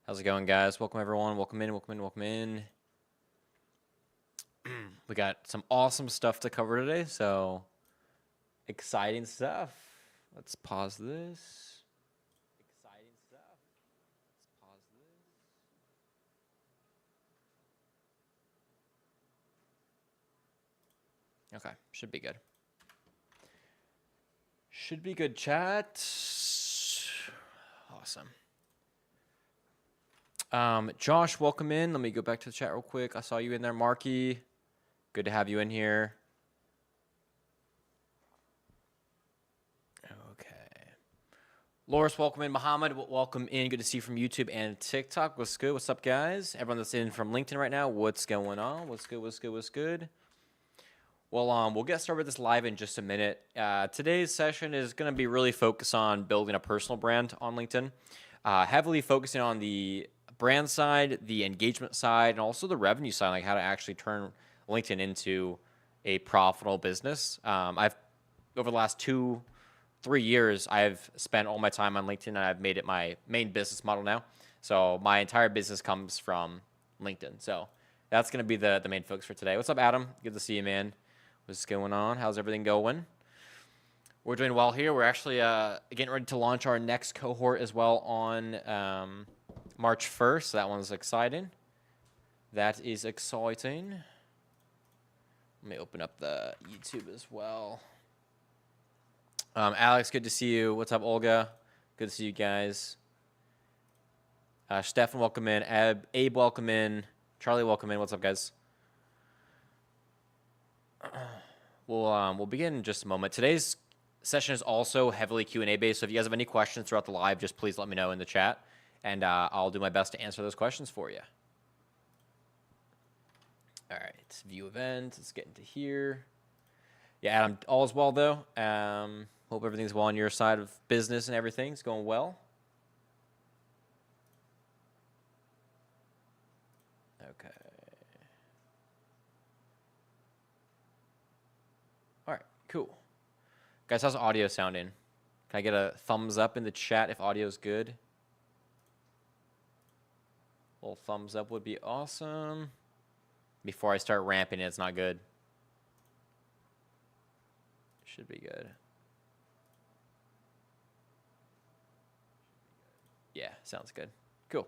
How's it going, guys? Welcome, everyone. Welcome in, welcome in, welcome in. We got some awesome stuff to cover today, so exciting stuff. Let's pause this. Exciting stuff. Let's pause this. Okay, should be good. Should be good, chat. Awesome. Josh, welcome in. Let me go back to the chat real quick. I saw you in there, Marky. Good to have you in here. Okay. Loris, welcome in. Muhammad, welcome in. Good to see you from YouTube and TikTok. What's good? What's up, guys? Everyone that's in from LinkedIn right now, what's going on? What's good? What's good? What's good? Well, we'll get started with this live in just a minute. Today's session is going to be really focused on building a personal brand on LinkedIn, heavily focusing on the brand side, the engagement side, and also the revenue side, like how to actually turn LinkedIn into a profitable business. I've over the last 2-3 years, I've spent all my time on LinkedIn, and I've made it my main business model now. So my entire business comes from LinkedIn. So that's going to be the main focus for today. What's up, Adam? Good to see you, man. What's going on? How's everything going? We're doing well here. We're actually getting ready to launch our next cohort as well on March 1st. So that one's exciting. That is exciting. Let me open up the YouTube as well. Alex, good to see you. What's up, Olga? Good to see you guys. Stefan, welcome in. Abe, welcome in. Charlie, welcome in. What's up, guys? We'll begin in just a moment. Today's session is also heavily Q&A based, so if you guys have any questions throughout the live, just please let me know in the chat, and I'll do my best to answer those questions for you. All right, view event. Let's get into here. Yeah, Adam, all is well, though. Hope everything's well on your side of business and everything's going well. Okay. All right, cool. Guys, how's audio sounding? Can I get a thumbs up in the chat if audio's good? A little thumbs up would be awesome. Before I start ramping it, it's not good. Should be good. Yeah, sounds good. Cool.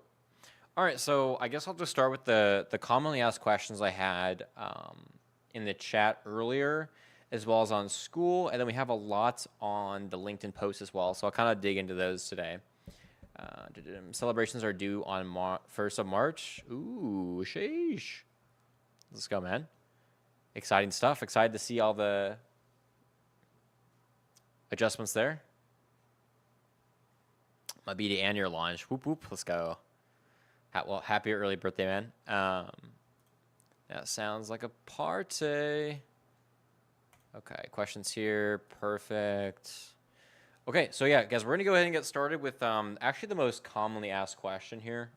All right, so I guess I'll just start with the commonly asked questions I had in the chat earlier, as well as on School, and then we have a lot on the LinkedIn post as well, so I'll kind of dig into those today. Celebrations are due on 1st of March. Ooh, sheesh. Let's go, man. Exciting stuff. Excited to see all the adjustments there. My BD and your launch. Whoop, whoop. Let's go. Well, happy early birthday, man. That sounds like a party. Okay, questions here. Perfect. Okay, so yeah, guys, we're going to go ahead and get started with actually the most commonly asked question here.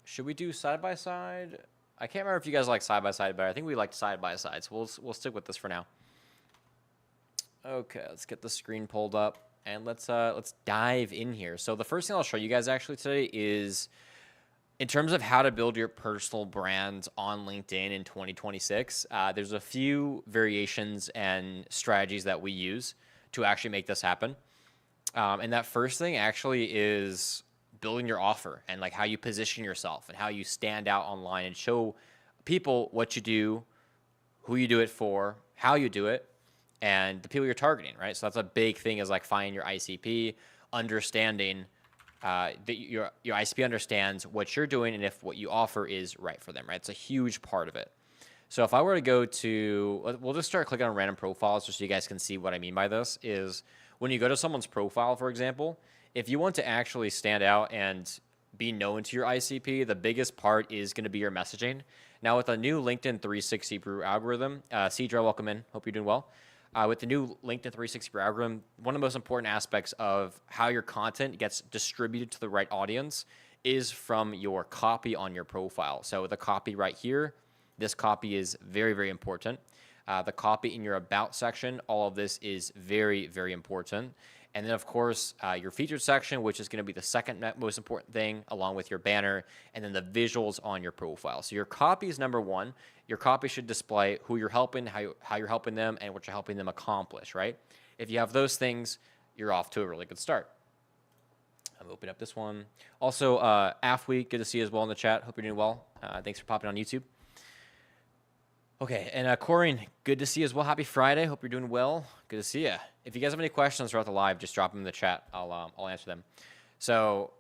Should we do side-by-side? I can't remember if you guys like side-by-side better. I think we like side-by-side, so we'll stick with this for now. Okay, let's get the screen pulled up, and let's dive in here. So the first thing I'll show you guys actually today is in terms of how to build your personal brand on LinkedIn in 2026, there's a few variations and strategies that we use to actually make this happen. And that first thing actually is building your offer and like how you position yourself and how you stand out online and show people what you do, who you do it for, how you do it, and the people you're targeting, right? So that's a big thing is like finding your ICP, understanding that your ICP understands what you're doing and if what you offer is right for them, right? It's a huge part of it. So if I were to go to, we'll just start clicking on random profiles just so you guys can see what I mean by this is when you go to someone's profile, for example, if you want to actually stand out and be known to your ICP, the biggest part is going to be your messaging. Now with a new LinkedIn 360 Brew algorithm, Cedra, welcome in. Hope you're doing well. With the new LinkedIn 360 Brew algorithm, one of the most important aspects of how your content gets distributed to the right audience is from your copy on your profile. So the copy right here, this copy is very, very important. The copy in your about section, all of this is very, very important. And then, of course, your featured section, which is going to be the second most important thing, along with your banner, and then the visuals on your profile. So your copy is number one. Your copy should display who you're helping, how you're helping them, and what you're helping them accomplish, right? If you have those things, you're off to a really good start. I'm opening up this one. Also, Afweek, good to see you as well in the chat. Hope you're doing well. Thanks for popping on YouTube. Okay, and Corinne, good to see you as well. Happy Friday. Hope you're doing well. Good to see you. If you guys have any questions throughout the live, just drop them in the chat. I'll answer them. So,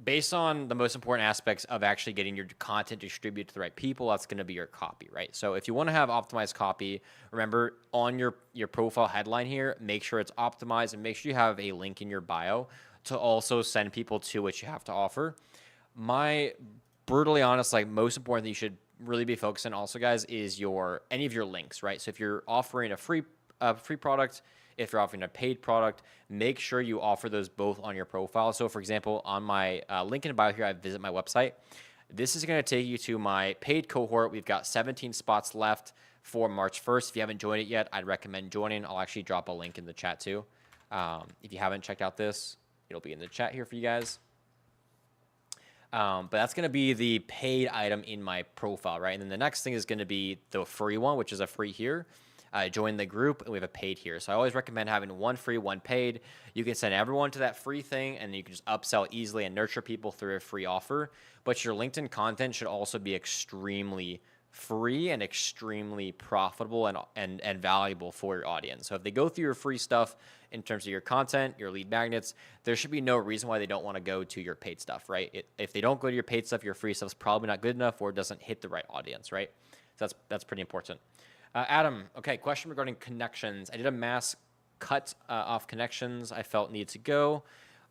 based on the most important aspects of actually getting your content distributed to the right people, that's going to be your copy, right? So, if you want to have optimized copy, remember on your profile headline here, make sure it's optimized and make sure you have a link in your bio to also send people to what you have to offer. My brutally honest, like most important thing you should really be focusing also, guys, is any of your links, right? So if you're offering a free product, if you're offering a paid product, make sure you offer those both on your profile. So for example, on my link in bio here, I visit my website. This is going to take you to my paid cohort. We've got 17 spots left for March 1st. If you haven't joined it yet, I'd recommend joining. I'll actually drop a link in the chat too. If you haven't checked out this, it'll be in the chat here for you guys. But that's going to be the paid item in my profile, right? And then the next thing is going to be the free one, which is a free here. Join the group, and we have a paid here. So I always recommend having one free, one paid. You can send everyone to that free thing, and you can just upsell easily and nurture people through a free offer. But your LinkedIn content should also be extremely free and extremely profitable and valuable for your audience. So if they go through your free stuff in terms of your content, your lead magnets, there should be no reason why they don't want to go to your paid stuff, right? If they don't go to your paid stuff, your free stuff is probably not good enough or it doesn't hit the right audience, right? So that's pretty important. Adam, okay, question regarding connections. I did a mass cut off connections I felt needed to go,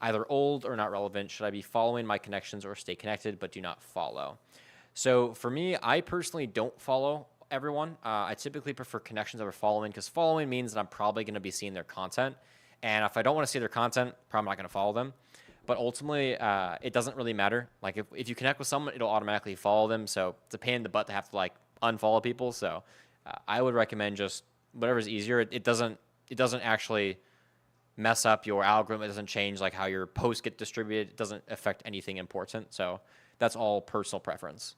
either old or not relevant. Should I be following my connections or stay connected but do not follow? So for me, I personally don't follow everyone. I typically prefer connections over following because following means that I'm probably going to be seeing their content. And if I don't want to see their content, probably not going to follow them. But ultimately, it doesn't really matter. Like if you connect with someone, it'll automatically follow them. So it's a pain in the butt to have to like unfollow people. So I would recommend just whatever's easier. It doesn't actually mess up your algorithm. It doesn't change like how your posts get distributed. It doesn't affect anything important. So that's all personal preference.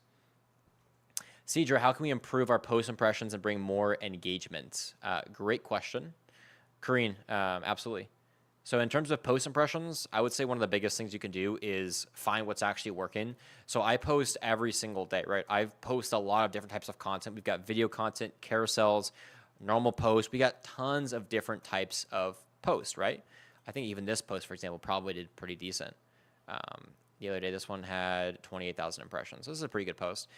Cedra, how can we improve our post impressions and bring more engagement? Great question. Kareen, absolutely. So in terms of post impressions, I would say one of the biggest things you can do is find what's actually working. So I post every single day, right? I post a lot of different types of content. We've got video content, carousels, normal posts. We got tons of different types of posts, right? I think even this post, for example, probably did pretty decent. The other day, this one had 28,000 impressions. This is a pretty good post.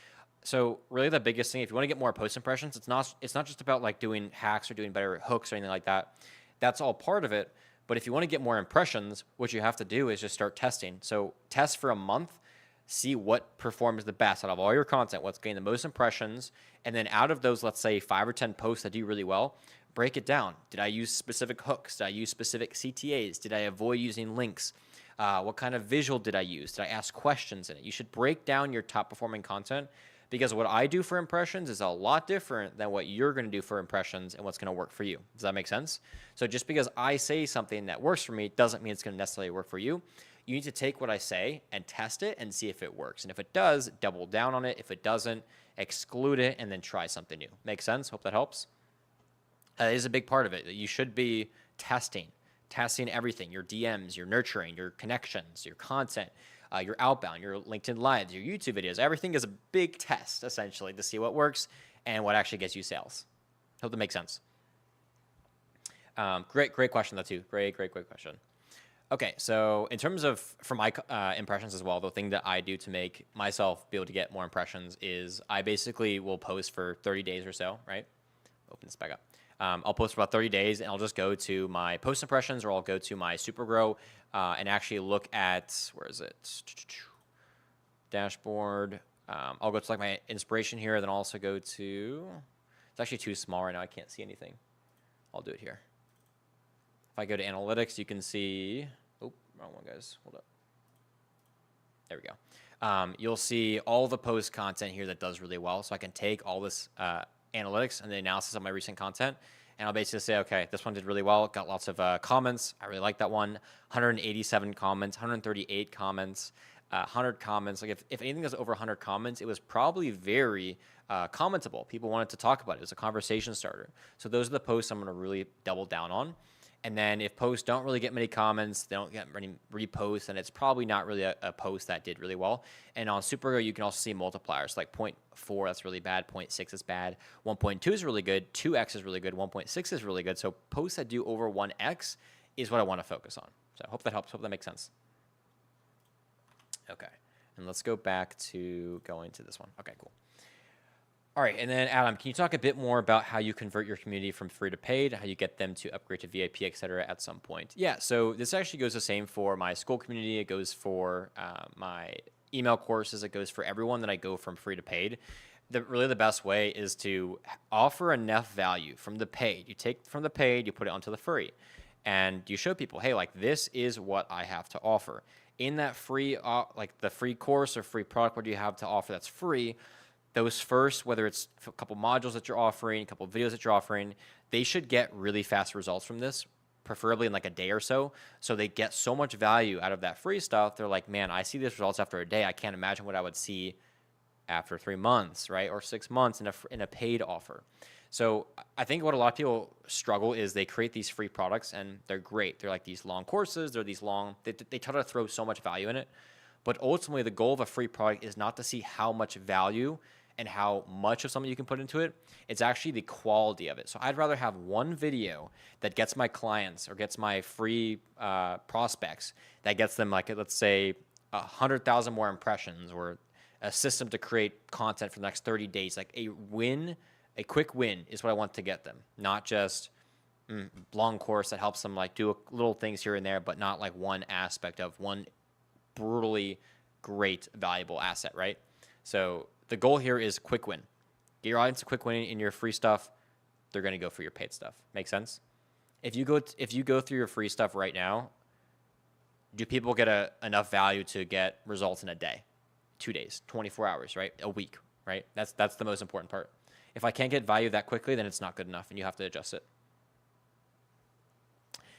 So really the biggest thing, if you want to get more post impressions, it's not just about like doing hacks or doing better hooks or anything like that. That's all part of it. But if you want to get more impressions, what you have to do is just start testing. So test for a month, see what performs the best out of all your content, what's getting the most impressions. And then out of those, let's say 5 or 10 posts that do really well, break it down. Did I use specific hooks? Did I use specific CTAs? Did I avoid using links? What kind of visual did I use? Did I ask questions in it? You should break down your top performing content because what I do for impressions is a lot different than what you're going to do for impressions and what's going to work for you. Does that make sense? So just because I say something that works for me doesn't mean it's going to necessarily work for you. You need to take what I say and test it and see if it works. And if it does, double down on it. If it doesn't, exclude it and then try something new. Make sense? Hope that helps. That is a big part of it. You should be testing everything, your DMs, your nurturing, your connections, your content, your outbound, your LinkedIn lives, your YouTube videos. Everything is a big test, essentially, to see what works and what actually gets you sales. Hope that makes sense. Great question, though, too. Great question. Okay, so in terms of, for my impressions as well, the thing that I do to make myself be able to get more impressions is I basically will post for 30 days or so, right? Open this back up. I'll post for about 30 days, and I'll just go to my post impressions, or I'll go to my Supergrow and actually look at, where is it? Dashboard. I'll go to like my inspiration here, then I'll also go to, it's actually too small right now. I can't see anything. I'll do it here. If I go to analytics, you can see, oh, wrong one, guys. Hold up. There we go. You'll see all the post content here that does really well. So I can take all this analytics and the analysis of my recent content and I'll basically say, okay, this one did really well. Got lots of comments. I really like that one. 187 comments, 138 comments, 100 comments. Like if anything was over 100 comments, it was probably very commentable. People wanted to talk about it. It was a conversation starter. So those are the posts I'm going to really double down on. And then if posts don't really get many comments, they don't get many reposts, and it's probably not really a post that did really well. And on Supergo, you can also see multipliers like 0.4, that's really bad. 0.6 is bad. 1.2 is really good. 2x is really good. 1.6 is really good. So posts that do over 1x is what I want to focus on. So I hope that helps. Hope that makes sense. Okay. And let's go back to going to this one. Okay, cool. All right, and then Adam, can you talk a bit more about how you convert your community from free to paid, how you get them to upgrade to VIP, et cetera, at some point? Yeah, so this actually goes the same for my school community. It goes for my email courses. It goes for everyone that I go from free to paid. Really the best way is to offer enough value from the paid. You take from the paid, you put it onto the free, and you show people, hey, like this is what I have to offer. In that free, like the free course or free product, what do you have to offer that's free? Those first, whether it's a couple modules that you're offering, a couple videos that you're offering, they should get really fast results from this, preferably in like a day or so. So they get so much value out of that free stuff. They're like, man, I see these results after a day. I can't imagine what I would see after 3 months, right? Or 6 months in a paid offer. So I think what a lot of people struggle is they create these free products and they're great. They're like these long courses. They're these long, they try to throw so much value in it. But ultimately, the goal of a free product is not to see how much value and how much of something you can put into it. It's actually the quality of it. So I'd rather have one video that gets my clients or gets my free prospects, that gets them like, let's say 100,000 more impressions, or a system to create content for the next 30 days. Like a quick win is what I want to get them. Not just long course that helps them like do little things here and there, but not like one aspect of one brutally great, valuable asset, right? So the goal here is quick win. Get your audience a quick win in your free stuff. They're going to go for your paid stuff. Make sense? If you go through your free stuff right now, do people get enough value to get results in a day, 2 days, 24 hours, right? A week, right? That's the most important part. If I can't get value that quickly, then it's not good enough, and you have to adjust it.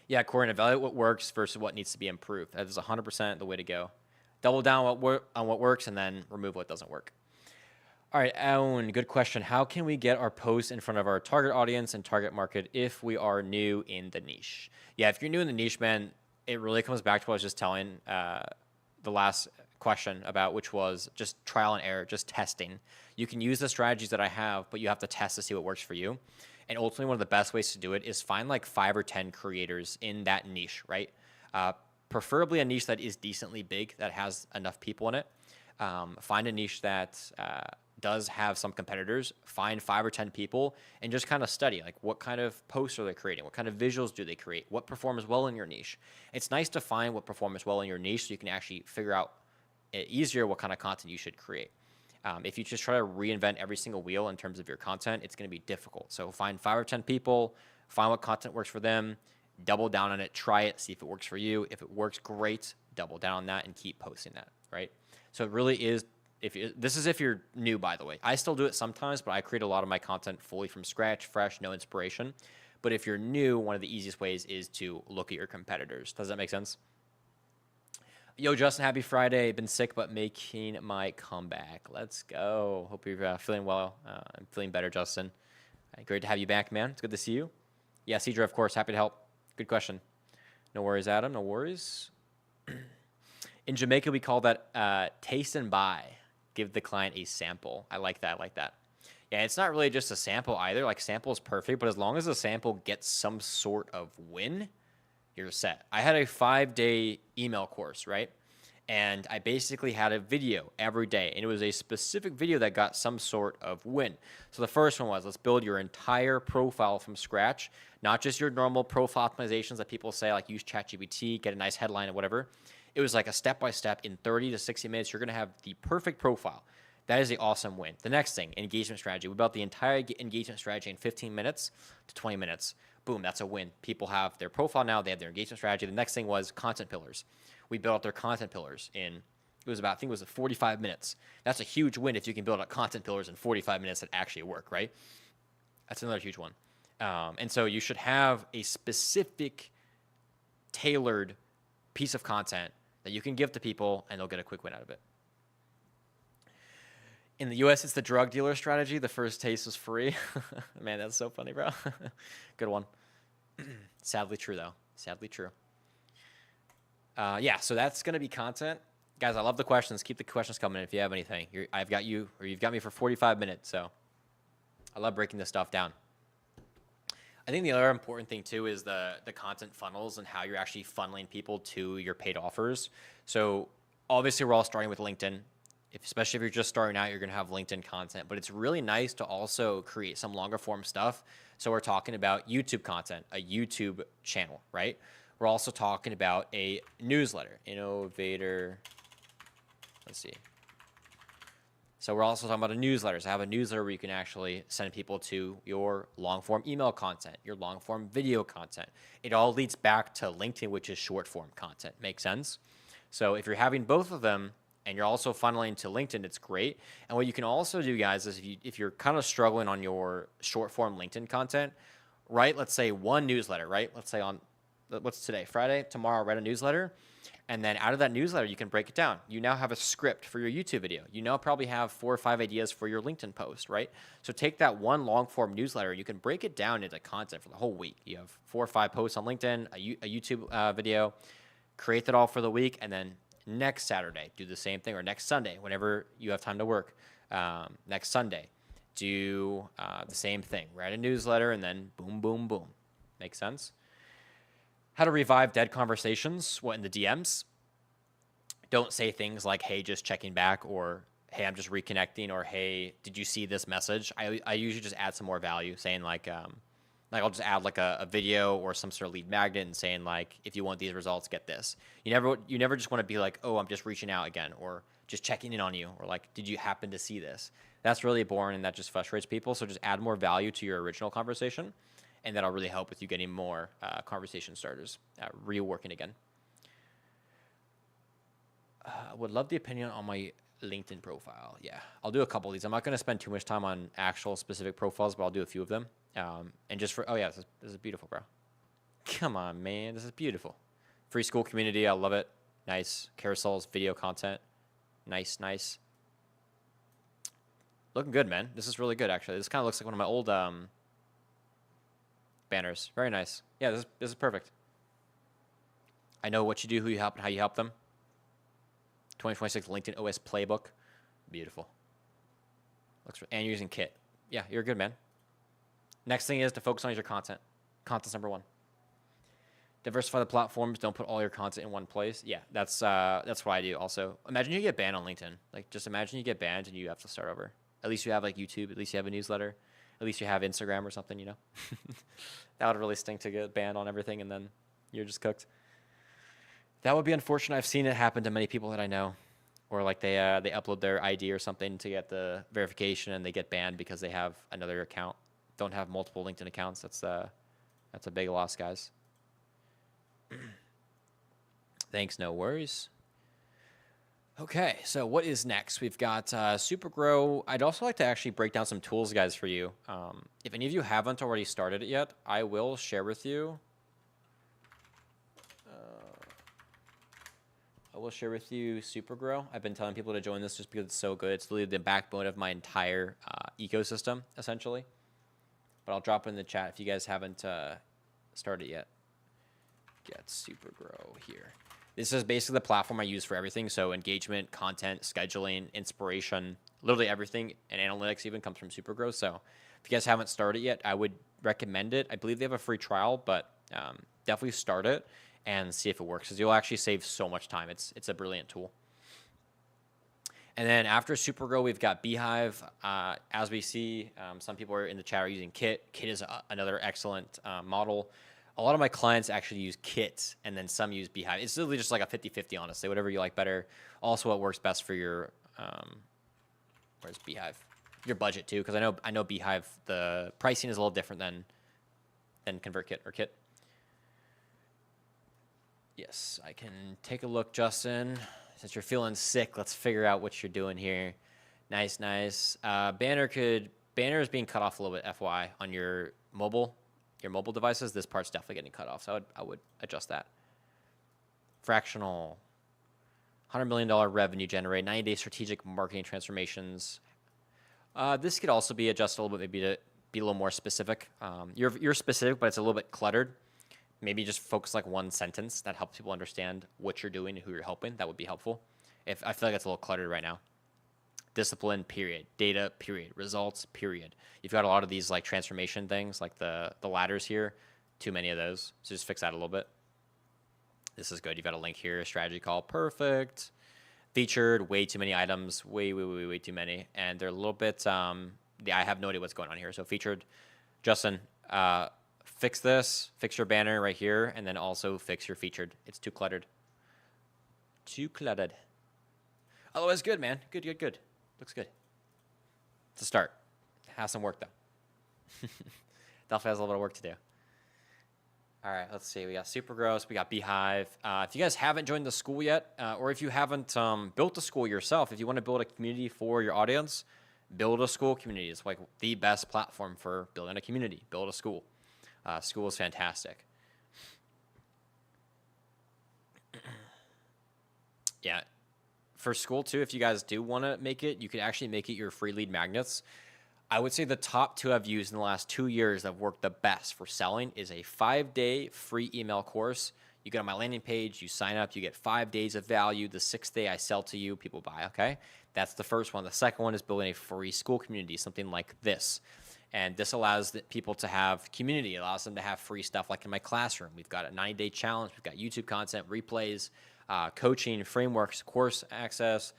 Yeah, Corin, evaluate what works versus what needs to be improved. That is 100% the way to go. Double down on what works, and then remove what doesn't work. All right, Owen, good question. How can we get our posts in front of our target audience and target market if we are new in the niche? Yeah, if you're new in the niche, man, it really comes back to what I was just telling the last question about, which was just trial and error, just testing. You can use the strategies that I have, but you have to test to see what works for you. And ultimately, one of the best ways to do it is find like 5 or 10 creators in that niche, right? Preferably a niche that is decently big, that has enough people in it. Find a niche that does have some competitors. Find 5 or 10 people and just kind of study like what kind of posts are they creating, what kind of visuals do they create, what performs well in your niche. It's nice to find what performs well in your niche so you can actually figure out easier what kind of content you should create. If you just try to reinvent every single wheel in terms of your content, it's going to be difficult. So find 5 or 10 people, find what content works for them, double down on it, try it, see if it works for you. If it works, great, double down on that and keep posting that, right? So it really is, this is if you're new, by the way. I still do it sometimes, but I create a lot of my content fully from scratch, fresh, no inspiration. But if you're new, one of the easiest ways is to look at your competitors. Does that make sense? Yo, Justin, happy Friday. Been sick, but making my comeback. Let's go. Hope you're feeling well. I'm feeling better, Justin. Great to have you back, man. It's good to see you. Yeah, Cedra, of course. Happy to help. Good question. No worries, Adam. No worries. In Jamaica, we call that taste and buy. Give the client a sample. I like that. I like that. Yeah, it's not really just a sample either. Like, sample is perfect, but as long as the sample gets some sort of win, you're set. I had a 5-day email course, right? And I basically had a video every day, and it was a specific video that got some sort of win. So the first one was, let's build your entire profile from scratch, not just your normal profile optimizations that people say, like use ChatGPT, get a nice headline or whatever. It was like a step-by-step. In 30 to 60 minutes, you're going to have the perfect profile. That is the awesome win. The next thing, engagement strategy. We built the entire engagement strategy in 15 minutes to 20 minutes. Boom, that's a win. People have their profile now. They have their engagement strategy. The next thing was content pillars. We built out their content pillars in, it was about, I think it was 45 minutes. That's a huge win if you can build out content pillars in 45 minutes that actually work, right? That's another huge one. And so you should have a specific tailored piece of content that you can give to people and they'll get a quick win out of it. In the US, it's the drug dealer strategy. The first taste is free. Man, that's so funny, bro. Good one. Sadly true, though. Sadly true. Yeah, so that's going to be content. Guys, I love the questions. Keep the questions coming if you have anything. I've got you, or you've got me for 45 minutes, so I love breaking this stuff down. I think the other important thing, too, is the content funnels and how you're actually funneling people to your paid offers. So obviously, we're all starting with LinkedIn. Especially if you're just starting out, you're going to have LinkedIn content. But it's really nice to also create some longer form stuff. So we're talking about YouTube content, a YouTube channel, right? We're also talking about a newsletter, Innovator. Let's see. So we're also talking about a newsletter. So I have a newsletter where you can actually send people to your long form email content, your long form video content. It all leads back to LinkedIn, which is short form content. Make sense? So if you're having both of them, and you're also funneling to LinkedIn, it's great. And what you can also do, guys, is if you're kind of struggling on your short form LinkedIn content, write, let's say, one newsletter, right? Let's say on, what's today? Friday? Tomorrow, write a newsletter. And then out of that newsletter, you can break it down. You now have a script for your YouTube video. You now probably have 4 or 5 ideas for your LinkedIn post, right? So take that one long form newsletter, you can break it down into content for the whole week. You have 4 or 5 posts on LinkedIn, a YouTube video, create that all for the week, and then next Saturday, do the same thing, or next Sunday, whenever you have time to work. Next Sunday, do the same thing. Write a newsletter, and then boom, boom, boom. Make sense? How to revive dead conversations? What, in the DMs? Don't say things like, hey, just checking back, or hey, I'm just reconnecting, or hey, did you see this message? I usually just add some more value, saying like I'll just add like a video or some sort of lead magnet and saying like, if you want these results, get this. You never just want to be like, oh, I'm just reaching out again, or just checking in on you, or like, did you happen to see this? That's really boring and that just frustrates people. So just add more value to your original conversation, and that'll really help with you getting more conversation starters, reworking again. Would love the opinion on my LinkedIn profile. Yeah, I'll do a couple of these. I'm not going to spend too much time on actual specific profiles, but I'll do a few of them. And just for, oh yeah, this is beautiful, bro. Come on, man. This is beautiful. Free school community. I love it. Nice. Carousels, video content. Nice, nice. Looking good, man. This is really good, actually. This kind of looks like one of my old banners. Very nice. Yeah, this is perfect. I know what you do, who you help, and how you help them. 2026 LinkedIn OS playbook. Beautiful. And you're using Kit. Yeah, you're good, man. Next thing is to focus on your content. Content's number 1. Diversify the platforms. Don't put all your content in one place. Yeah, that's what I do also. Imagine you get banned on LinkedIn. Like, just imagine you get banned and you have to start over. At least you have like YouTube. At least you have a newsletter. At least you have Instagram or something, That would really stink to get banned on everything and then you're just cooked. That would be unfortunate. I've seen it happen to many people that I know. Or like they upload their ID or something to get the verification and they get banned because they have another account. Don't have multiple LinkedIn accounts. That's a big loss, guys. Thanks, no worries. Okay, so what is next? We've got Supergrow. I'd also like to actually break down some tools, guys, for you. If any of you haven't already started it yet, I will share with you. I will share with you Supergrow. I've been telling people to join this just because it's so good. It's literally the backbone of my entire ecosystem, essentially. But I'll drop it in the chat if you guys haven't started yet. Get Supergrow here. This is basically the platform I use for everything. So engagement, content, scheduling, inspiration, literally everything, and analytics even comes from Supergrow. So if you guys haven't started yet, I would recommend it. I believe they have a free trial, but definitely start it and see if it works, because you'll actually save so much time. It's a brilliant tool. And then after Supergrow, we've got Beehive. As we see, some people are in the chat are using Kit. Kit is another excellent model. A lot of my clients actually use Kit, and then some use Beehive. It's literally just like a 50-50, honestly, whatever you like better. Also, what works best for your, where's Beehive? Your budget, too, because I know Beehive, the pricing is a little different than ConvertKit or Kit. Yes, I can take a look, Justin. Since you're feeling sick, let's figure out what you're doing here. Nice, nice. Banner is being cut off a little bit, FYI, on your mobile your mobile devices, this part's definitely getting cut off. So I would adjust that. Fractional, $100 million revenue generate, 90-day strategic marketing transformations. This could also be adjusted a little bit, maybe to be a little more specific. You're specific, but it's a little bit cluttered. Maybe just focus like one sentence that helps people understand what you're doing and who you're helping. That would be helpful. If I feel like it's a little cluttered right now. Discipline, period. Data, period. Results, period. You've got a lot of these like transformation things, like the ladders here. Too many of those. So just fix that a little bit. This is good. You've got a link here, strategy call, perfect. Featured, way too many items, way too many. And they're a little bit, I have no idea what's going on here. So featured, Justin, fix this, fix your banner right here, and then also fix your featured. It's too cluttered. Too cluttered. Otherwise, good, man. Good. Looks good. It's a start. Has some work, though. Definitely has a little bit of work to do. All right, let's see. We got Supergross. We got Beehive. If you guys haven't joined the school yet, or if you haven't built the school yourself, if you want to build a community for your audience, build a school community. It's like the best platform for building a community. Build a school. School is fantastic. Yeah. For school, too, if you guys do want to make it, you could actually make it your free lead magnets. I would say the top two I've used in the last 2 years that have worked the best for selling is a 5-day free email course. You go to my landing page, you sign up, you get 5 days of value. The 6th day I sell to you, people buy, okay? That's the first one. The second one is building a free school community, something like this. And this allows people to have community. It allows them to have free stuff like in my classroom. We've got a 90-day challenge. We've got YouTube content, replays, coaching, frameworks, course access,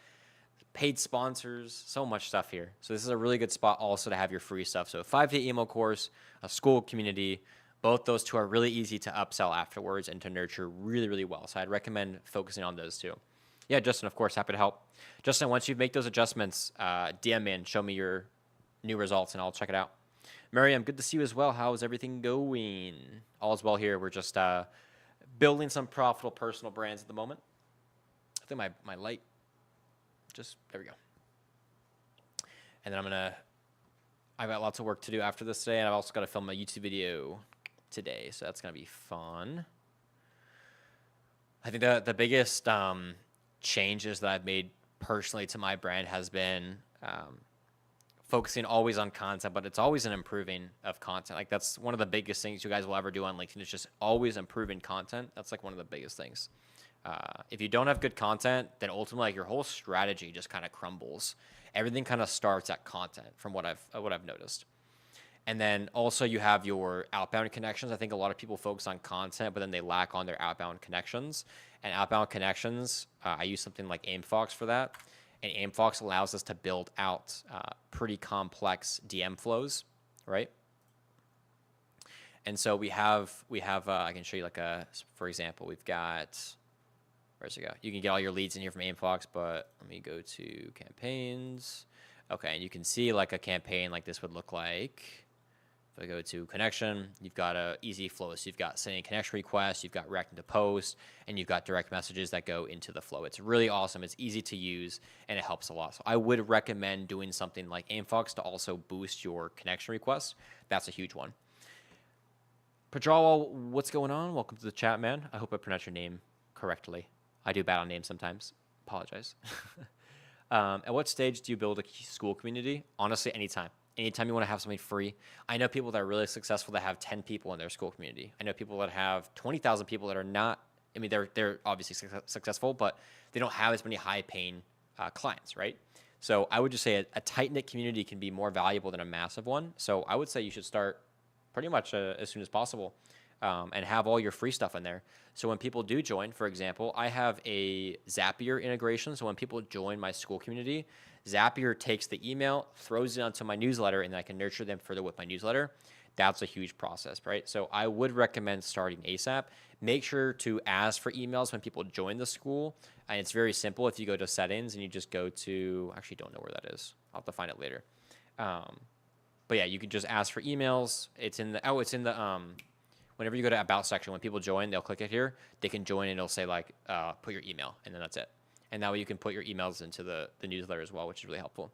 paid sponsors, so much stuff here. So this is a really good spot also to have your free stuff. So a 5-day email course, a school community, both those two are really easy to upsell afterwards and to nurture really well. So I'd recommend focusing on those two. Yeah, Justin, of course, happy to help. Justin, once you make those adjustments, DM me and show me your new results and I'll check it out. Miriam, good to see you as well. How is everything going? All is well here. We're just building some profitable personal brands at the moment. I think my light there we go. And then I've got lots of work to do after this today, and I've also got to film a YouTube video today, so that's going to be fun. I think the biggest changes that I've made personally to my brand has been focusing always on content, but it's always an improving of content. Like that's one of the biggest things you guys will ever do on LinkedIn is just always improving content. That's like one of the biggest things. If you don't have good content, then ultimately like your whole strategy just kind of crumbles. Everything kind of starts at content from what I've noticed. And then also you have your outbound connections. I think a lot of people focus on content, but then they lack on their outbound connections. And outbound connections, I use something like AimFox for that. And AimFox allows us to build out pretty complex DM flows, right? And so we have I can show you for example, we've got, where's it go? You can get all your leads in here from AimFox, but let me go to campaigns. Okay, and you can see like a campaign like this would look like. If I go to connection, you've got a easy flow. So you've got sending connection requests, you've got reacting to posts, and you've got direct messages that go into the flow. It's really awesome. It's easy to use, and it helps a lot. So I would recommend doing something like AimFox to also boost your connection requests. That's a huge one. Pajawal, what's going on? Welcome to the chat, man. I hope I pronounced your name correctly. I do bad on names sometimes. Apologize. At what stage do you build a school community? Honestly, anytime. Anytime you want to have something free. I know people that are really successful that have 10 people in their school community. I know people that have 20,000 people that are not, I mean, they're obviously successful, but they don't have as many high-paying clients, right? So I would just say a tight-knit community can be more valuable than a massive one. So I would say you should start pretty much as soon as possible and have all your free stuff in there. So when people do join, for example, I have a Zapier integration. So when people join my school community, Zapier takes the email, throws it onto my newsletter, and I can nurture them further with my newsletter. That's a huge process, right? So I would recommend starting ASAP. Make sure to ask for emails when people join the school. And it's very simple. If you go to settings and you just go to, actually don't know where that is. I'll have to find it later. But yeah, you can just ask for emails. It's in the, whenever you go to about section, when people join, they'll click it here. They can join and it'll say like, put your email, and then that's it. And that way you can put your emails into the newsletter as well, which is really helpful.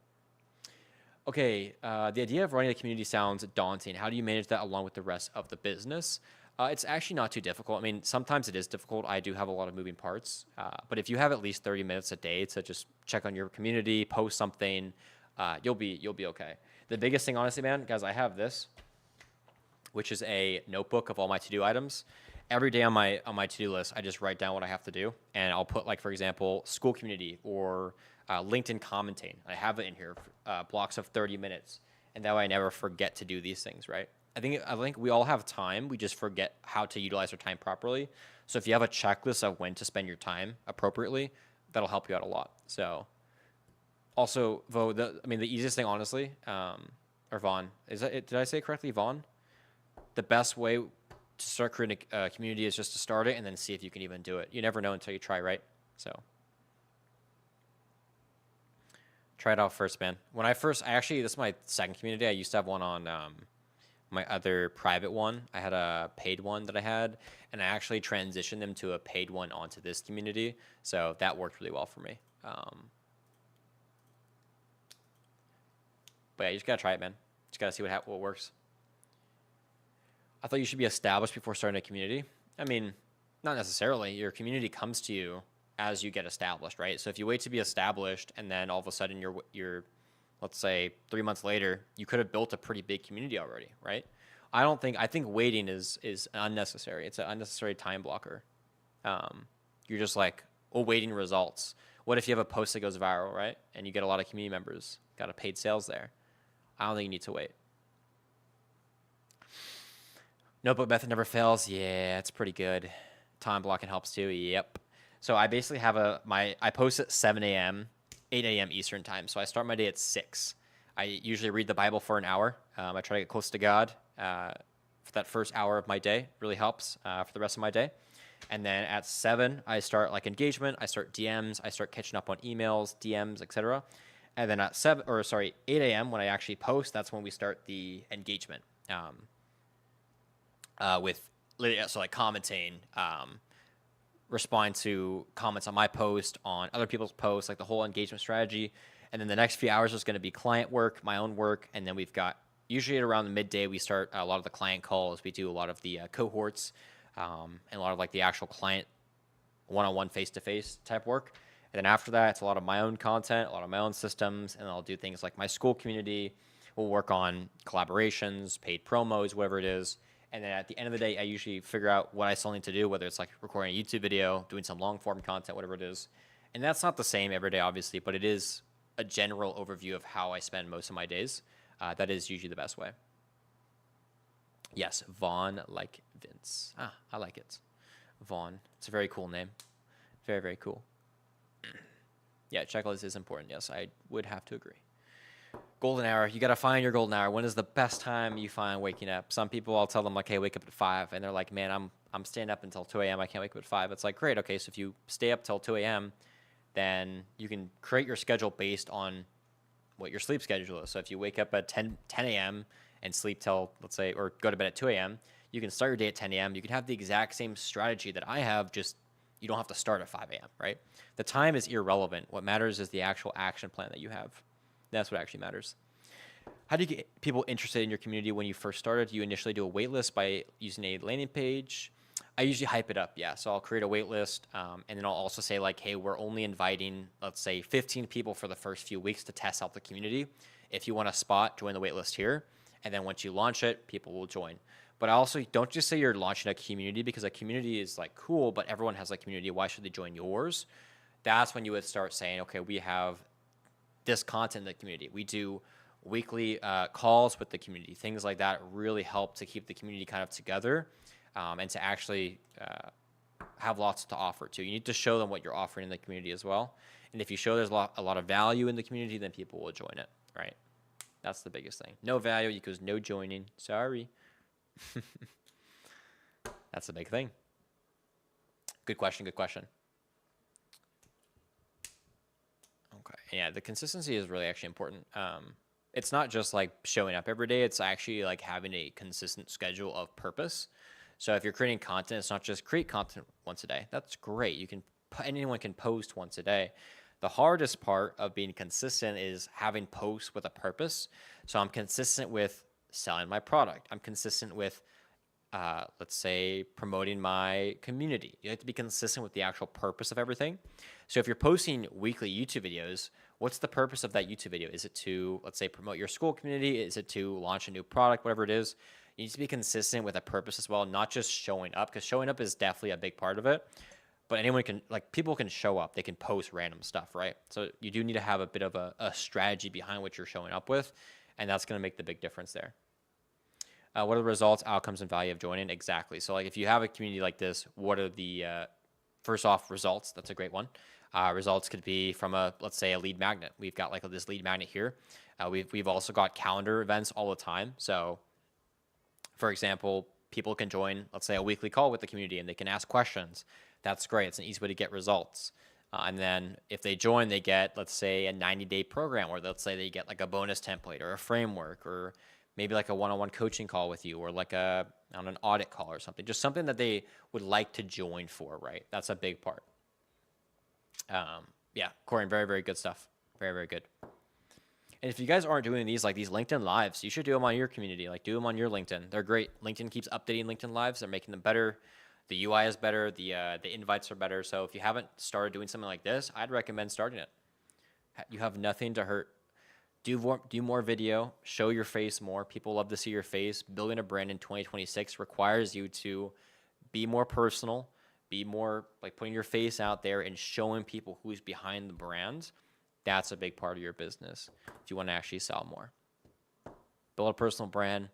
Okay, the idea of running a community sounds daunting. How do you manage that along with the rest of the business? It's actually not too difficult. I mean, sometimes it is difficult. I do have a lot of moving parts, but if you have at least 30 minutes a day to just check on your community, post something, you'll be okay. The biggest thing, honestly, man, guys, I have this, which is a notebook of all my to-do items. Every day on my to-do list, I just write down what I have to do, and I'll put, like, for example, school community or LinkedIn commenting. I have it in here, blocks of 30 minutes, and that way I never forget to do these things, right? I think we all have time. We just forget how to utilize our time properly. So if you have a checklist of when to spend your time appropriately, that'll help you out a lot. So also, Vo, the easiest thing, honestly, or Vaughn, is that it? Did I say it correctly, Vaughn? The best way to start creating a community is just to start it and then see if you can even do it. You never know until you try, right? So try it out first, man. This is my second community. I used to have one on my other private one. I had a paid one that I had, and I actually transitioned them to a paid one onto this community. So that worked really well for me. But yeah, you just gotta try it, man. Just gotta see what works. I thought you should be established before starting a community. I mean, not necessarily. Your community comes to you as you get established, right? So if you wait to be established and then all of a sudden you're let's say 3 months later, you could have built a pretty big community already, right? I think waiting is unnecessary. It's an unnecessary time blocker. You're just like, waiting results. What if you have a post that goes viral, right? And you get a lot of community members, got a paid sales there. I don't think you need to wait. Notebook method never fails. Yeah, it's pretty good. Time blocking helps too. Yep. So I basically have I post at 7 a.m., 8 a.m. Eastern time. So I start my day at 6. I usually read the Bible for an hour. I try to get close to God for that first hour of my day. Really helps for the rest of my day. And then at 7, I start like engagement. I start DMs. I start catching up on emails, DMs, etc. And then at 8 a.m. when I actually post, that's when we start the engagement. So like commenting, respond to comments on my post, on other people's posts, like the whole engagement strategy. And then the next few hours is going to be client work, my own work. And then we've got, usually at around the midday, we start a lot of the client calls. We do a lot of the cohorts and a lot of like the actual client one-on-one face-to-face type work. And then after that, it's a lot of my own content, a lot of my own systems. And I'll do things like my school community. We'll work on collaborations, paid promos, whatever it is. And then at the end of the day, I usually figure out what I still need to do, whether it's like recording a YouTube video, doing some long form content, whatever it is. And that's not the same every day, obviously, but it is a general overview of how I spend most of my days. That is usually the best way. Yes, Vaughn like Vince. I like it. Vaughn. It's a very cool name. Very, very cool. Yeah, checklist is important. Yes, I would have to agree. Golden hour. You got to find your golden hour. When is the best time you find waking up? Some people, I'll tell them like, hey, wake up at 5. And they're like, man, I'm staying up until 2 a.m. I can't wake up at 5. It's like, great. Okay, so if you stay up till 2 a.m., then you can create your schedule based on what your sleep schedule is. So if you wake up at 10 a.m. and sleep till, let's say, or go to bed at 2 a.m., you can start your day at 10 a.m. You can have the exact same strategy that I have, just you don't have to start at 5 a.m., right? The time is irrelevant. What matters is the actual action plan that you have. That's what actually matters. How do you get people interested in your community when you first started? Do you initially do a wait list by using a landing page? I usually hype it up, yeah. So I'll create a wait list, and then I'll also say like, hey, we're only inviting, let's say, 15 people for the first few weeks to test out the community. If you want a spot, join the wait list here. And then once you launch it, people will join. But I also don't just say you're launching a community, because a community is like cool, but everyone has a community. Why should they join yours? That's when you would start saying, okay, we have this content in the community. We do weekly calls with the community. Things like that really help to keep the community kind of together and to actually have lots to offer too. You need to show them what you're offering in the community as well. And if you show there's a lot of value in the community, then people will join it, right? That's the biggest thing. No value equals no joining. Sorry. That's the big thing. Good question, good question. Okay, yeah, the consistency is really actually important. It's not just like showing up every day. It's actually like having a consistent schedule of purpose. So if you're creating content, it's not just create content once a day. That's great. Anyone can post once a day. The hardest part of being consistent is having posts with a purpose. So I'm consistent with selling my product. I'm consistent with, let's say, promoting my community. You have to be consistent with the actual purpose of everything. So if you're posting weekly YouTube videos, what's the purpose of that YouTube video? Is it to, let's say, promote your school community? Is it to launch a new product? Whatever it is, you need to be consistent with a purpose as well, not just showing up, because showing up is definitely a big part of it. But anyone can, like, people can show up, they can post random stuff, right? So you do need to have a bit of a strategy behind what you're showing up with, and that's going to make the big difference there. What are the results, outcomes, and value of joining? Exactly. So, like, if you have a community like this, what are the first off, results? That's a great one. Results could be from let's say, a lead magnet. We've got like this lead magnet here. We've also got calendar events all the time. So, for example, people can join, let's say, a weekly call with the community, and they can ask questions. That's great. It's an easy way to get results. And then if they join, they get, let's say, a 90-day program, or let's say they get like a bonus template or a framework, or maybe like a one-on-one coaching call with you, or like on an audit call or something. Just something that they would like to join for, right? That's a big part. Yeah, Corey, very, very good stuff. Very, very good. And if you guys aren't doing these, like these LinkedIn lives, you should do them on your community. Like, do them on your LinkedIn. They're great. LinkedIn keeps updating LinkedIn lives. They're making them better. The UI is better. The invites are better. So if you haven't started doing something like this, I'd recommend starting it. You have nothing to hurt. Do more video. Show your face more. People love to see your face. Building a brand in 2026 requires you to be more personal, be more like putting your face out there and showing people who's behind the brand. That's a big part of your business if you want to actually sell more. Build a personal brand,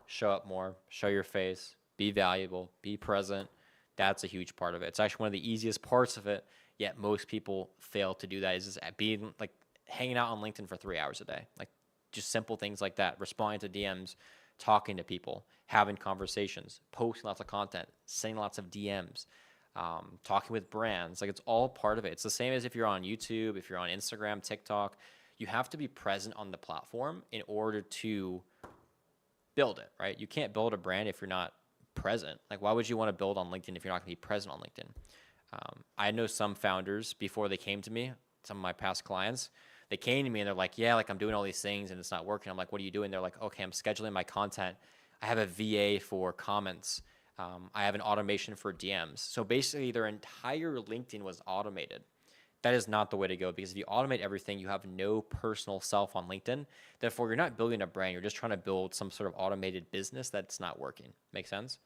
show up more, show your face, be valuable, be present. That's a huge part of it. It's actually one of the easiest parts of it, yet most people fail to do that, is just being like hanging out on LinkedIn for 3 hours a day. Like, just simple things like that, responding to DMs, talking to people, having conversations, posting lots of content, sending lots of DMs, talking with brands. Like, it's all part of it. It's the same as if you're on YouTube, if you're on Instagram, TikTok. You have to be present on the platform in order to build it, right? You can't build a brand if you're not present. Like, why would you want to build on LinkedIn if you're not going to be present on LinkedIn? I know some founders, before they came to me, some of my past clients, they came to me and they're like, yeah, like, I'm doing all these things and it's not working. I'm like, what are you doing? They're like, okay, I'm scheduling my content. I have a VA for comments. I have an automation for DMs. So basically their entire LinkedIn was automated. That is not the way to go, because if you automate everything, you have no personal self on LinkedIn. Therefore, you're not building a brand. You're just trying to build some sort of automated business that's not working. Make sense?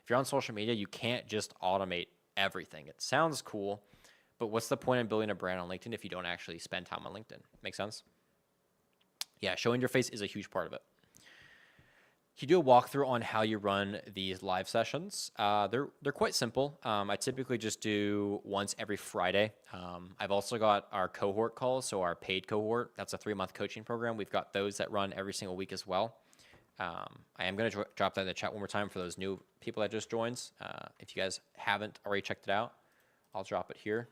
If you're on social media, you can't just automate everything. It sounds cool, but what's the point in building a brand on LinkedIn if you don't actually spend time on LinkedIn? Make sense? Yeah, showing your face is a huge part of it. Can you do a walkthrough on how you run these live sessions? They're quite simple. I typically just do once every Friday. I've also got our cohort calls, so our paid cohort. That's a 3-month coaching program. We've got those that run every single week as well. I am going to drop that in the chat one more time for those new people that just joined. If you guys haven't already checked it out, I'll drop it here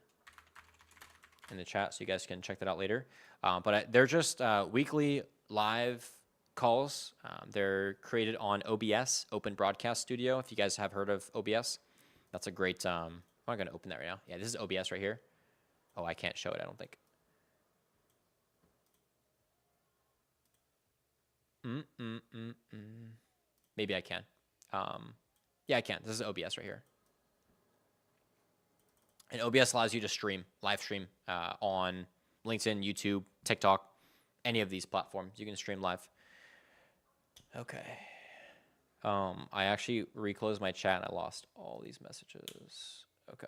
in the chat so you guys can check that out later. But they're just weekly live calls. They're created on OBS, Open Broadcast Studio. If you guys have heard of OBS, that's a great, I'm not going to open that right now. Yeah, this is OBS right here. Oh, I can't show it, I don't think. Maybe I can. Yeah, I can. This is OBS right here. And OBS allows you to stream, live stream on LinkedIn, YouTube, TikTok, any of these platforms. You can stream live. Okay. I actually reclosed my chat and I lost all these messages. Okay.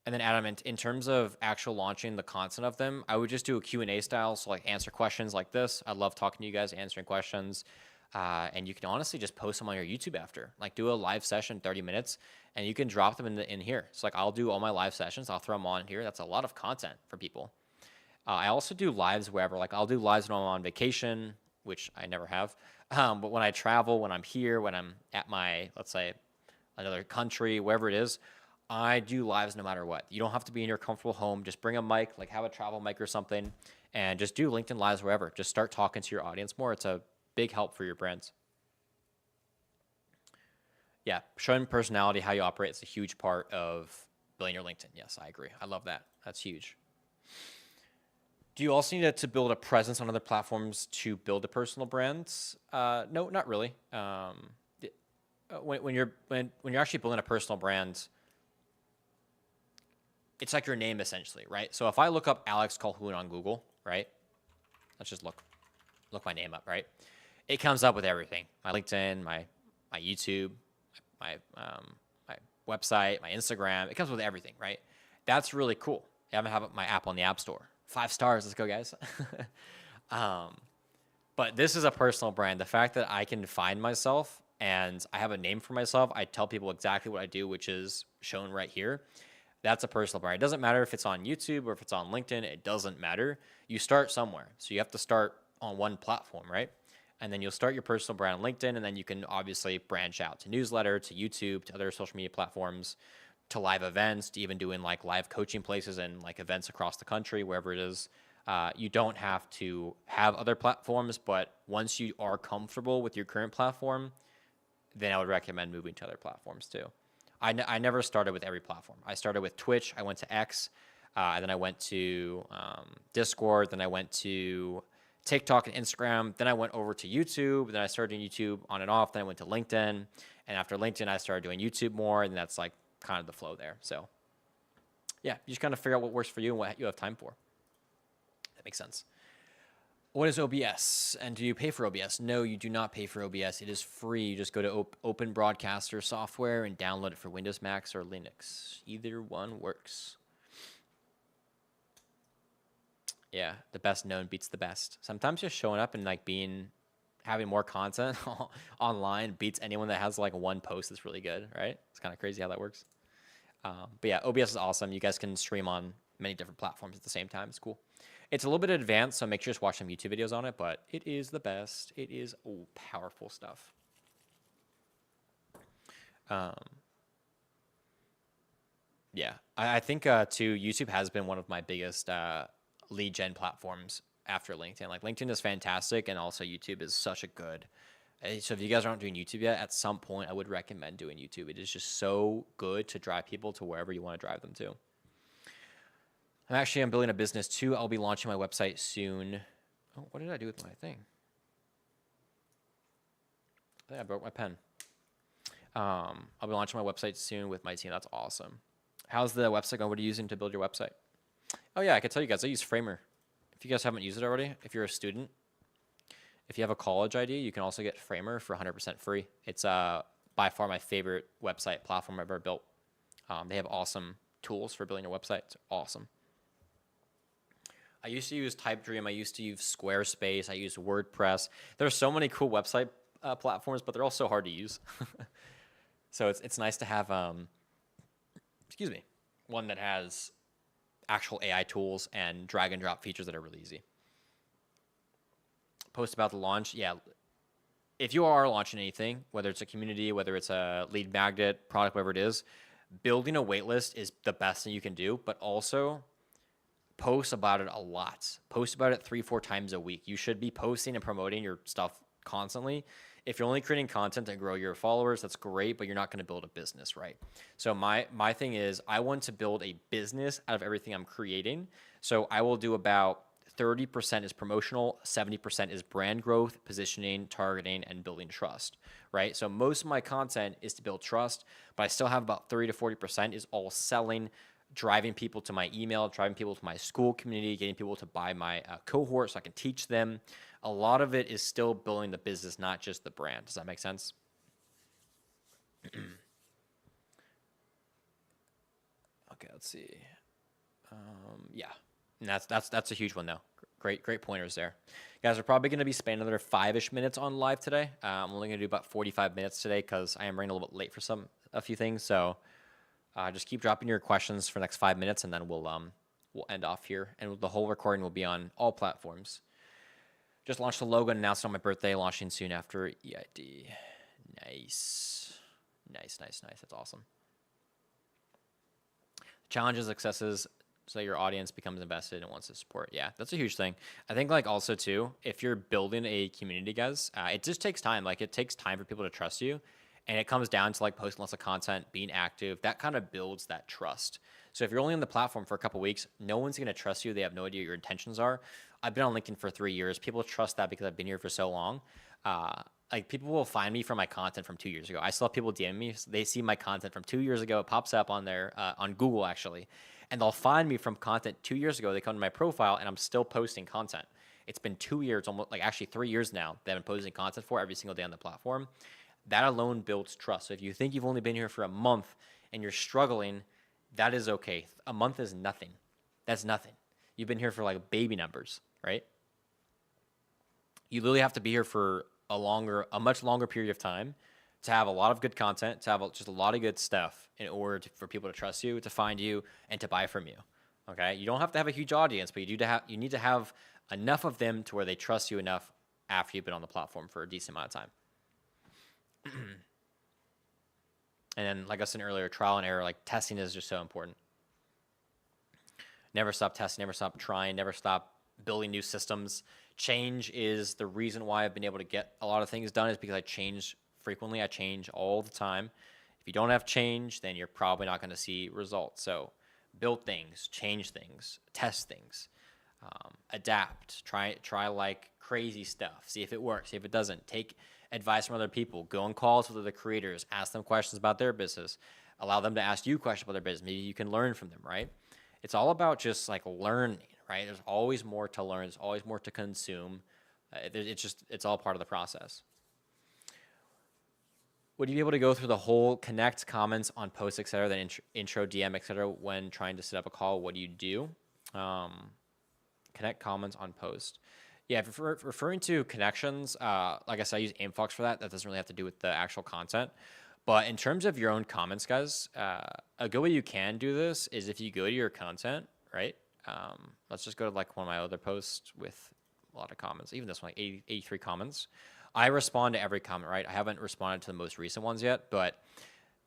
And then Adam, in terms of actual launching the content of them, I would just do a Q&A style. So like answer questions like this. I love talking to you guys, answering questions. And you can honestly just post them on your YouTube after. Like, do a live session, 30 minutes, and you can drop them in here. So like, I'll do all my live sessions. I'll throw them on here. That's a lot of content for people. I also do lives wherever. Like, I'll do lives when I'm on vacation, which I never have. But when I travel, when I'm here, when I'm at my, let's say, another country, wherever it is, I do lives no matter what. You don't have to be in your comfortable home. Just bring a mic, like have a travel mic or something, and just do LinkedIn lives wherever. Just start talking to your audience more. It's a big help for your brands. Yeah, showing personality, how you operate is a huge part of building your LinkedIn. Yes, I agree. I love that. That's huge. Do you also need to build a presence on other platforms to build a personal brand? No, not really. When you're actually building a personal brand, it's like your name essentially, right? So if I look up Alex Calhoun on Google, right? Let's just look my name up, right? It comes up with everything: my LinkedIn, my YouTube, my website, my Instagram. It comes with everything, right? That's really cool. I haven't have my app on the App Store. 5 stars. Let's go, guys. But this is a personal brand. The fact that I can find myself and I have a name for myself, I tell people exactly what I do, which is shown right here. That's a personal brand. It doesn't matter if it's on YouTube or if it's on LinkedIn. It doesn't matter. You start somewhere. So you have to start on one platform, right? And then you'll start your personal brand on LinkedIn, and then you can obviously branch out to newsletter, to YouTube, to other social media platforms, to live events, to even doing like live coaching places and like events across the country, wherever it is. You don't have to have other platforms, but once you are comfortable with your current platform, then I would recommend moving to other platforms too. I never started with every platform. I started with Twitch. I went to X. And then I went to Discord. Then I went to TikTok and Instagram. Then I went over to YouTube. Then I started doing YouTube on and off. Then I went to LinkedIn. And after LinkedIn, I started doing YouTube more. And that's like kind of the flow there. So yeah, you just kind of figure out what works for you and what you have time for. That makes sense. What is OBS? And do you pay for OBS? No, you do not pay for OBS. It is free. You just go to Open Broadcaster software and download it for Windows, Macs, or Linux. Either one works. Yeah, the best known beats the best. Sometimes just showing up and like having more content online beats anyone that has like one post that's really good, right? It's kind of crazy how that works. But yeah, OBS is awesome. You guys can stream on many different platforms at the same time. It's cool. It's a little bit advanced, so make sure to watch some YouTube videos on it, but it is the best. It is powerful stuff. Yeah, I think too, YouTube has been one of my biggest lead gen platforms after LinkedIn. Like LinkedIn is fantastic, and also YouTube is such a good. So if you guys aren't doing YouTube yet, at some point I would recommend doing YouTube. It is just so good to drive people to wherever you want to drive them to. I'm building a business too. I'll be launching my website soon. Oh, what did I do with my thing? I think I broke my pen. I'll be launching my website soon with my team. That's awesome. How's the website going? What are you using to build your website? Oh yeah, I can tell you guys, I use Framer. If you guys haven't used it already, if you're a student, if you have a college ID, you can also get Framer for 100% free. It's by far my favorite website platform I've ever built. They have awesome tools for building your website. It's awesome. I used to use TypeDream. I used to use Squarespace. I use WordPress. There's so many cool website platforms, but they're all so hard to use. So it's nice to have one that has actual AI tools and drag and drop features that are really easy. Post about the launch. Yeah. If you are launching anything, whether it's a community, whether it's a lead magnet, product, whatever it is, building a waitlist is the best thing you can do, but also post about it a lot. Post about it 3-4 times a week. You should be posting and promoting your stuff constantly. If you're only creating content to grow your followers, that's great, but you're not going to build a business, right? So my thing is I want to build a business out of everything I'm creating. So I will do about 30% is promotional, 70% is brand growth, positioning, targeting, and building trust, right? So most of my content is to build trust, but I still have about 30 to 40% is all selling, driving people to my email, driving people to my school community, getting people to buy my cohort so I can teach them. A lot of it is still building the business, not just the brand. Does that make sense? Okay, let's see. Yeah, and that's a huge one though. Great pointers there. Guys, we're probably going to be spending another 5-ish minutes on live today. I'm only going to do about 45 minutes today because I am running a little bit late for a few things. So just keep dropping your questions for the next 5 minutes, and then we'll end off here. And the whole recording will be on all platforms. Just launched the logo and announced it on my birthday, launching soon after EID. Nice. That's awesome. Challenges, successes, so your audience becomes invested and wants to support. Yeah, that's a huge thing. I think like also too, if you're building a community, guys, it just takes time. Like it takes time for people to trust you. And it comes down to like posting lots of content, being active. That kind of builds that trust. So if you're only on the platform for a couple weeks, no one's going to trust you. They have no idea what your intentions are. I've been on LinkedIn for 3 years. People trust that because I've been here for so long. Like people will find me from my content from 2 years ago. I still have people DM me. They see my content from 2 years ago. It pops up on their on Google actually, and they'll find me from content 2 years ago. They come to my profile, and I'm still posting content. It's been 2 years, almost like actually 3 years now that I've been posting content for every single day on the platform. That alone builds trust. So if you think you've only been here for a month and you're struggling, that is okay. A month is nothing. That's nothing. You've been here for like baby numbers, right? You literally have to be here for a much longer period of time to have a lot of good content, to have just a lot of good stuff in order for people to trust you, to find you, and to buy from you. Okay? You don't have to have a huge audience, but you need to have enough of them to where they trust you enough after you've been on the platform for a decent amount of time. And then, like I said earlier, trial and error, like testing is just so important. Never stop testing, never stop trying, never stop building new systems. Change is the reason why I've been able to get a lot of things done, is because I change frequently. I change all the time. If you don't have change, then you're probably not going to see results. So build things, change things, test things, adapt, try like crazy stuff, see if it works, see if it doesn't. Take advice from other people, go on calls with other creators, ask them questions about their business, allow them to ask you questions about their business. Maybe you can learn from them, right? It's all about just like learning, right? There's always more to learn. There's always more to consume. It's all part of the process. Would you be able to go through the whole connect, comments on posts, etc., then intro, DM, etc., when trying to set up a call? What do you do? Connect, comments on post. Yeah, if you're referring to connections, like I said, I use AimFox for that. That doesn't really have to do with the actual content. But in terms of your own comments, guys, a good way you can do this is if you go to your content, right? Let's just go to like one of my other posts with a lot of comments. Even this one, like 83 comments. I respond to every comment, right? I haven't responded to the most recent ones yet, but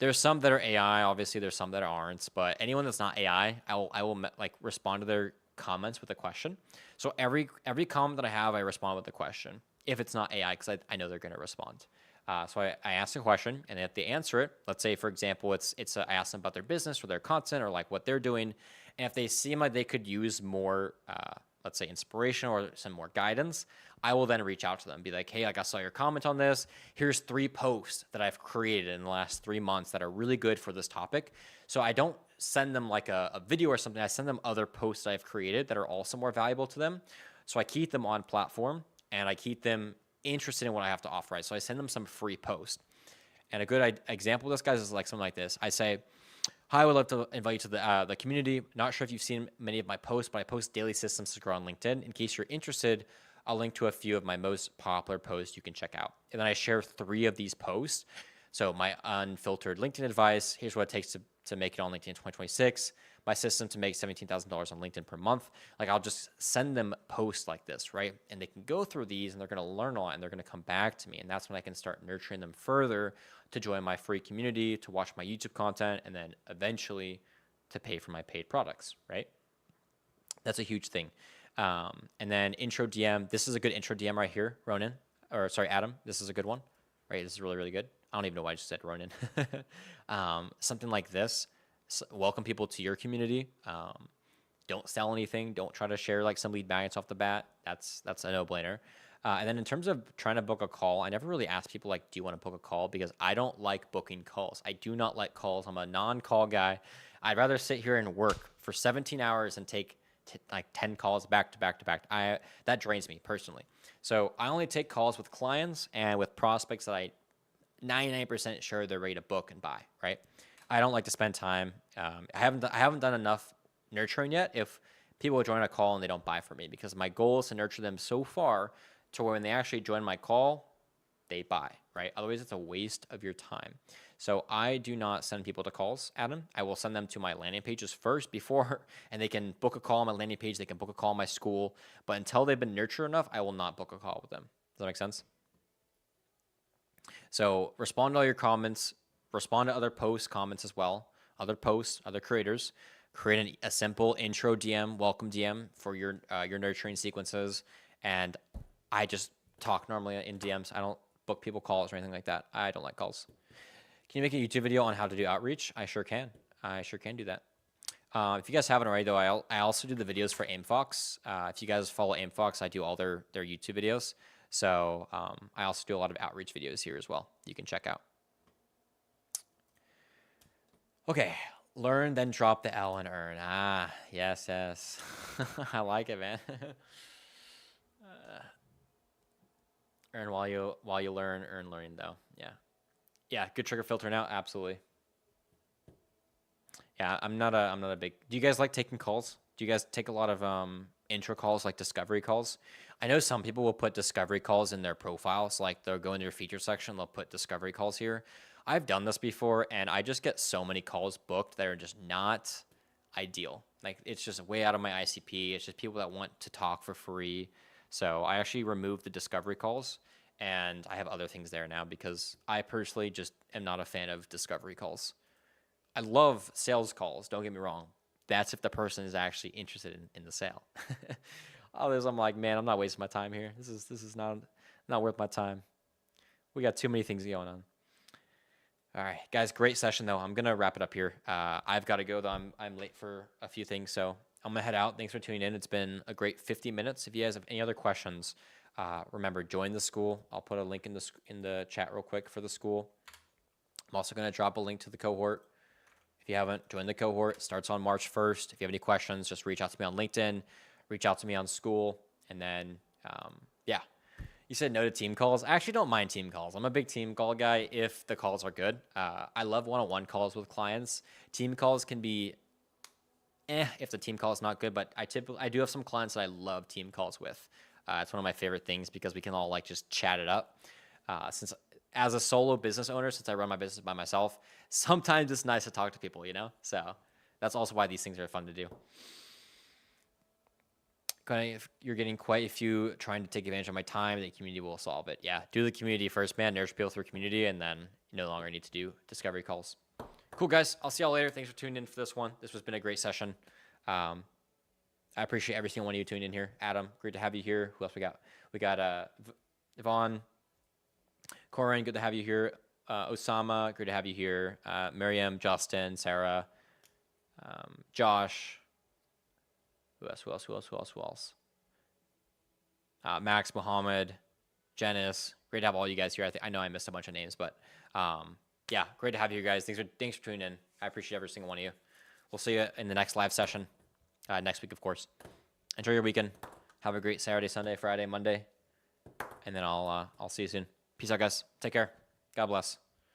there's some that are AI. Obviously, there's some that aren't. But anyone that's not AI, I will like respond to their comments with a question. So every comment that I have, I respond with a question. If it's not AI, because I know they're going to respond. So I ask a question, and if they answer it, let's say, for example, I ask them about their business or their content or like what they're doing, and if they seem like they could use more, let's say, inspiration or some more guidance, I will then reach out to them and be like, hey, like I saw your comment on this. Here's 3 posts that I've created in the last 3 months that are really good for this topic. So I don't send them like a video or something. I send them other posts I've created that are also more valuable to them. So I keep them on platform, and I keep them interested in what I have to offer, right? So I send them some free post. And a good example of this, guys, is like something like this. I say, hi, I would love to invite you to the community. Not sure if you've seen many of my posts, but I post daily systems to grow on LinkedIn. In case you're interested, I'll link to a few of my most popular posts you can check out. And then I share 3 of these posts. So my unfiltered LinkedIn advice, here's what it takes to make it on LinkedIn in 2026, my system to make $17,000 on LinkedIn per month. Like I'll just send them posts like this, right? And they can go through these and they're going to learn a lot and they're going to come back to me. And that's when I can start nurturing them further to join my free community, to watch my YouTube content, and then eventually to pay for my paid products, right? That's a huge thing. And then intro DM, this is a good intro DM right here, Adam. This is a good one, right? This is really, really good. I don't even know why I just said Ronan. Something like this. Welcome people to your community. Don't sell anything. Don't try to share like some lead magnets off the bat. That's a no-brainer. And then in terms of trying to book a call, I never really ask people like, do you want to book a call? Because I don't like booking calls. I do not like calls. I'm a non-call guy. I'd rather sit here and work for 17 hours and take like 10 calls back to back to back. That drains me personally. So I only take calls with clients and with prospects that I 99% sure they're ready to book and buy, right? I don't like to spend time. I haven't done enough nurturing yet if people join a call and they don't buy from me, because my goal is to nurture them so far to where when they actually join my call, they buy, right? Otherwise, it's a waste of your time. So I do not send people to calls, Adam. I will send them to my landing pages first and they can book a call on my landing page. They can book a call on my school. But until they've been nurtured enough, I will not book a call with them. Does that make sense? So respond to all your comments, respond to other posts, comments as well, other posts, other creators, create a simple intro DM, welcome DM for your nurturing sequences. And I just talk normally in DMs. I don't book people calls or anything like that. I don't like calls. Can you make a YouTube video on how to do outreach? I sure can. I sure can do that. If you guys haven't already, though, I also do the videos for AimFox. If you guys follow AimFox, I do all their YouTube videos. So I also do a lot of outreach videos here as well. You can check out. Okay, learn, then drop the L and earn. Ah, yes. I like it, man. Earn while you learn, earn learning though. Yeah. Good trigger filter now. Absolutely. Yeah, I'm not a big. Do you guys like taking calls? Do you guys take a lot of intro calls, like discovery calls? I know some people will put discovery calls in their profiles, like they'll go into their feature section, they'll put discovery calls here. I've done this before, and I just get so many calls booked that are just not ideal. Like it's just way out of my ICP. It's just people that want to talk for free. So I actually removed the discovery calls, and I have other things there now because I personally just am not a fan of discovery calls. I love sales calls, don't get me wrong. That's if the person is actually interested in the sale. Others, I'm like, man, I'm not wasting my time here. This is not worth my time. We got too many things going on. All right, guys, great session though. I'm gonna wrap it up here. I've got to go though. I'm late for a few things, so I'm gonna head out. Thanks for tuning in. It's been a great 50 minutes. If you guys have any other questions, remember, join the school. I'll put a link in the chat real quick for the school. I'm also gonna drop a link to the cohort. If you haven't joined the cohort, it starts on March 1st. If you have any questions, just reach out to me on LinkedIn, reach out to me on school, and then, yeah. You said no to team calls. I actually don't mind team calls. I'm a big team call guy if the calls are good. I love one-on-one calls with clients. Team calls can be if the team call is not good, but I do have some clients that I love team calls with. It's one of my favorite things because we can all like just chat it up. Since as a solo business owner, since I run my business by myself, sometimes it's nice to talk to people, you know? So that's also why these things are fun to do. You're getting quite a few trying to take advantage of my time. The community will solve it. Yeah, do the community first, man. Nurture people through community, and then you no longer need to do discovery calls. Cool, guys. I'll see y'all later. Thanks for tuning in for this one. This has been a great session. I appreciate every single one of you tuning in here. Adam, great to have you here. Who else we got? We got Yvonne. Corin, good to have you here. Osama, great to have you here. Miriam, Justin, Sarah, Josh. Who else? Max, Mohammed, Janice. Great to have all you guys here. I know I missed a bunch of names, but yeah, great to have you guys. Thanks for tuning in. I appreciate every single one of you. We'll see you in the next live session next week, of course. Enjoy your weekend. Have a great Saturday, Sunday, Friday, Monday, and then I'll see you soon. Peace out, guys. Take care. God bless.